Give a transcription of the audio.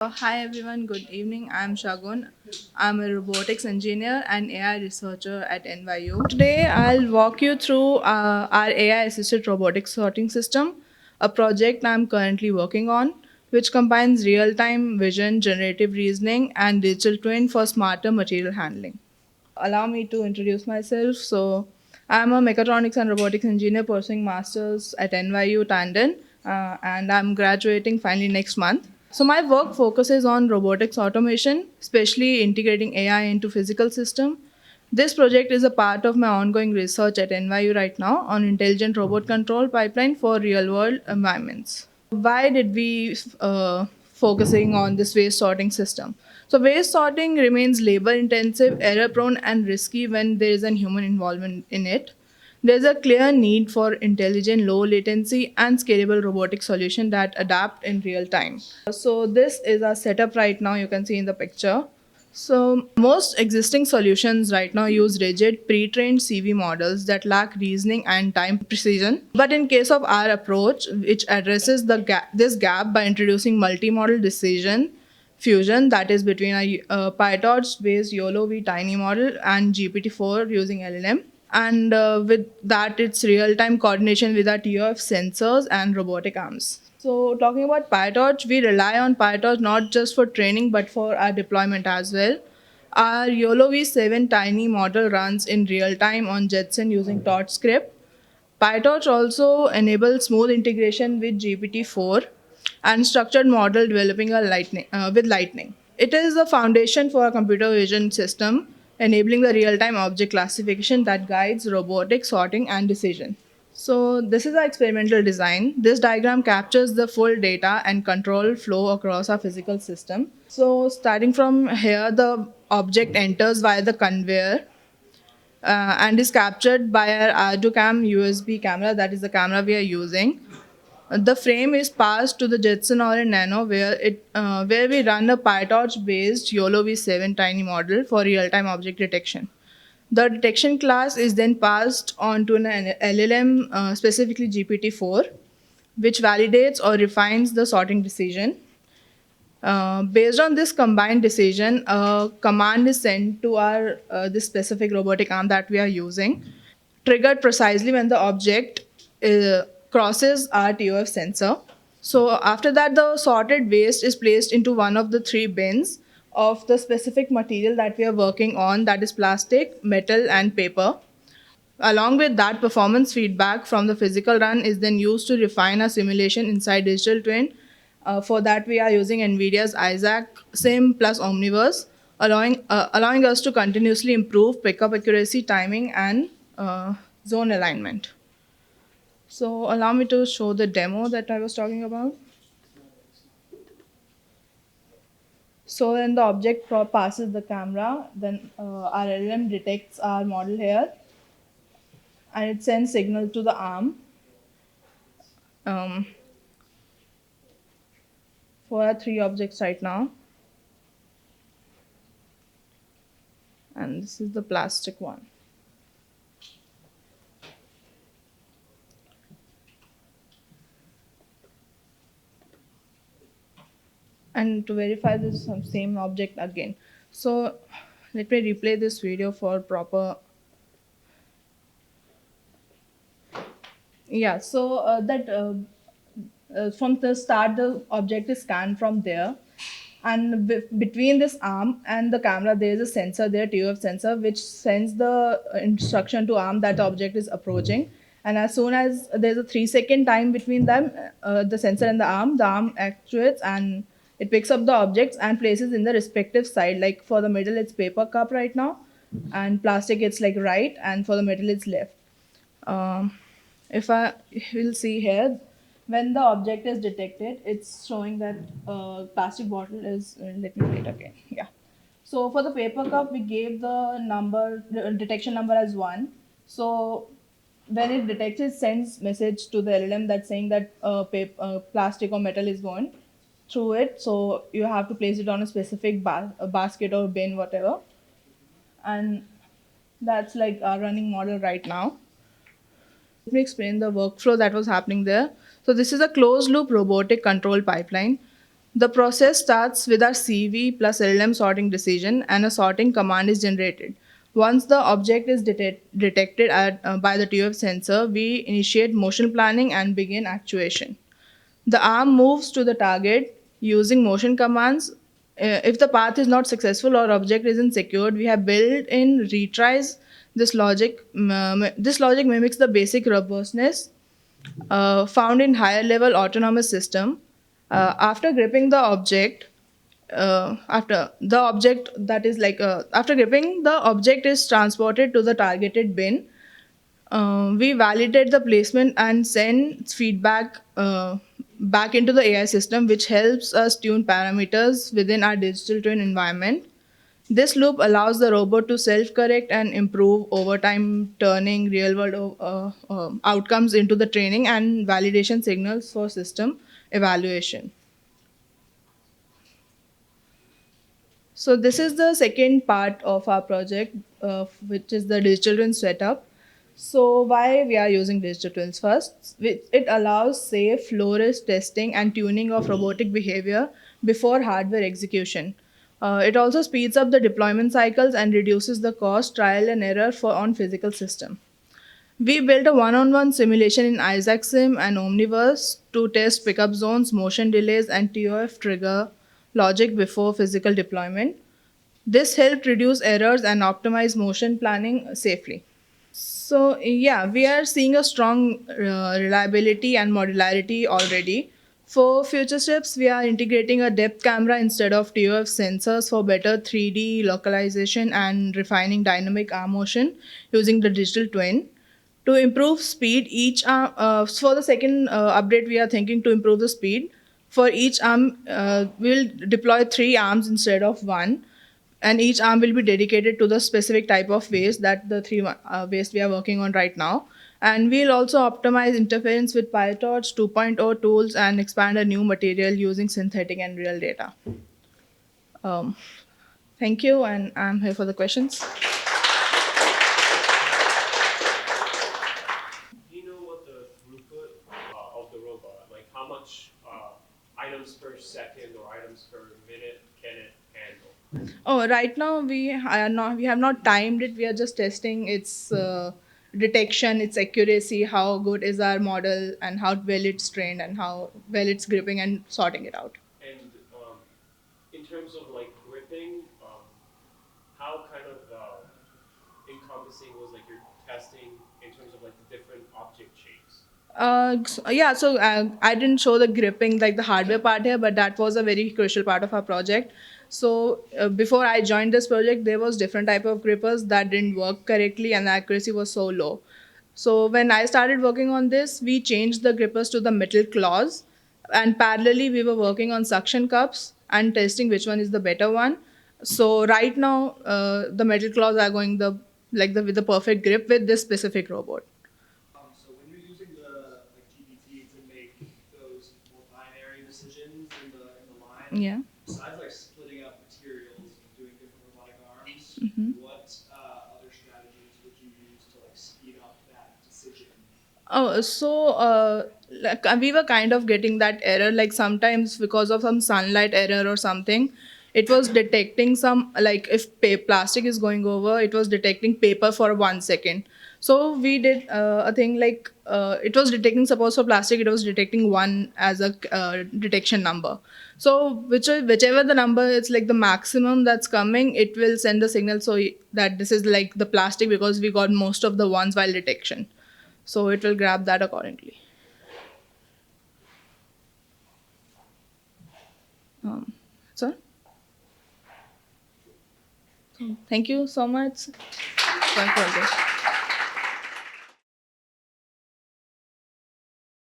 Hi everyone, good evening. I'm Shagun. I'm a robotics engineer and AI researcher at NYU. Today I'll walk you through our AI assisted robotics sorting system, a project I'm currently working on, which combines real time vision, generative reasoning, and digital twin for smarter material handling. Allow me to introduce myself. I'm a mechatronics and robotics engineer pursuing masters at NYU Tandon, and I'm graduating finally next month. So, my work focuses on robotics automation, especially integrating AI into physical system. This project is a part of my ongoing research at NYU right now on intelligent robot control pipeline for real world environments. Why did we focusing on this waste sorting system? So waste sorting remains labor intensive, error prone, and risky when there is a human involvement in it. There's a clear need for intelligent, low latency, and scalable robotic solution that adapt in real time. So this is our setup right now. You can see in the picture. So, most existing solutions right now use rigid, pre trained CV models that lack reasoning and time precision. But in case of our approach, which addresses this gap by introducing multi model decision fusion, that is between a PyTorch based YOLO V tiny model and GPT-4 using LLM. And with that, it's real time coordination with our TOF sensors and robotic arms. So, talking about PyTorch, we rely on PyTorch not just for training but for our deployment as well. Our YOLO V7 tiny model runs in real time on Jetson using Torch script. PyTorch also enables smooth integration with GPT-4 and structured model developing with Lightning. It is the foundation for a computer vision system, enabling the real-time object classification that guides robotic sorting and decision. So this is our experimental design. This diagram captures the full data and control flow across our physical system. So starting from here, the object enters via the conveyor and is captured by our ArduCam USB camera. That is the camera we are using. The frame is passed to the Jetson or a Nano, where we run a PyTorch-based YOLO V7 tiny model for real-time object detection. The detection class is then passed on to an LLM, specifically GPT-4, which validates or refines the sorting decision. Based on this combined decision, a command is sent to our this specific robotic arm that we are using, triggered precisely when the object crosses our TOF sensor. So after that, the sorted waste is placed into one of the three bins of the specific material that we are working on, that is plastic, metal, and paper. Along with that, performance feedback from the physical run is then used to refine a simulation inside Digital Twin. For that, we are using NVIDIA's Isaac Sim plus Omniverse, allowing us to continuously improve pickup accuracy, timing, and zone alignment. So, allow me to show the demo that I was talking about. So, when the object passes the camera, then our LLM detects our model here and it sends signal to the arm. Um, for our three objects right now, and this is the plastic one. And to verify this same object again, so let me replay this video for proper. Yeah, so that from the start the object is scanned from there, and between this arm and the camera there is a sensor there, TOF sensor, which sends the instruction to arm that the object is approaching. And as soon as there's a 3-second time between them, the sensor and the arm actuates and it picks up the objects and places in the respective side. Like for the middle it's paper cup right now, and plastic it's like right, and for the middle it's left. um, if I will see here, when the object is detected, it's showing that plastic bottle is. Let me wait again. Yeah. So for the paper cup, we gave the detection number as 1. So when it detects, it sends message to the LLM that's saying that plastic or metal is going through it. So you have to place it on a specific basket or bin, whatever. And that's like our running model right now. Let me explain the workflow that was happening there. So this is a closed loop robotic control pipeline. The process starts with our CV plus LLM sorting decision, and a sorting command is generated. Once the object is detected by the TOF sensor, we initiate motion planning and begin actuation. The arm moves to the target using motion commands. If the path is not successful or object isn't secured, we have built-in retries. This logic mimics the basic robustness found in higher level autonomous system. After gripping the object, after the object that is like after gripping the object is transported to the targeted bin. We validate the placement and send feedback back into the AI system, which helps us tune parameters within our digital twin environment. This loop allows the robot to self correct and improve over time, turning real world outcomes into the training and validation signals for system evaluation. So, this is the second part of our project, which is the digital twin setup. So, why we are using digital twins first? It allows safe, low risk testing and tuning of robotic behavior before hardware execution. It also speeds up the deployment cycles and reduces the cost, trial, and error for on physical system. We built a one-on-one simulation in Isaac Sim and Omniverse to test pickup zones, motion delays, and TOF trigger logic before physical deployment. This helped reduce errors and optimize motion planning safely. So, yeah, we are seeing a strong reliability and modularity already. For future steps, we are integrating a depth camera instead of TOF sensors for better 3D localization and refining dynamic arm motion using the digital twin. To improve speed, each arm, for the second update, we are thinking to improve the speed. For each arm, we'll deploy three arms instead of one, and each arm will be dedicated to the specific type of waste that the three waste we are working on right now. And we'll also optimize interference with PyTorch 2.0 tools and expand a new material using synthetic and real data. Um, Thank you, and I'm here for the questions. Do you know what the throughput of the robot, like how much items per second or items per minute can it handle? Oh, right now we have not timed it. We are just testing its detection, its accuracy, how good is our model, and how well it's trained, and how well it's gripping and sorting it out. And in terms of like gripping, how kind of encompassing was like your testing in terms of like the different object shapes? Yeah, so I didn't show the gripping, like the hardware part here, but that was a very crucial part of our project. So before I joined this project, there was different type of grippers that didn't work correctly, and the accuracy was so low. So when I started working on this, we changed the grippers to the metal claws, and parallelly we were working on suction cups and testing which one is the better one. So right now, the metal claws are going the like the with the perfect grip with this specific robot. So when you're using the like GPT to make those more binary decisions in the line, Yeah. besides like splitting up materials and doing different robotic arms, Mm-hmm. what other strategies would you use to like speed up that decision? Oh, so we were kind of getting that error, like sometimes because of some sunlight error or something, it was detecting some, like if plastic is going over, it was detecting paper for 1 second. So we did a thing like it was detecting, suppose for plastic, it was detecting one as a detection number. So whichever the number, it's like the maximum that's coming, it will send the signal so that this is like the plastic because we got most of the ones while detection, so it will grab that accordingly. Um, so, thank you so much. Bye for this.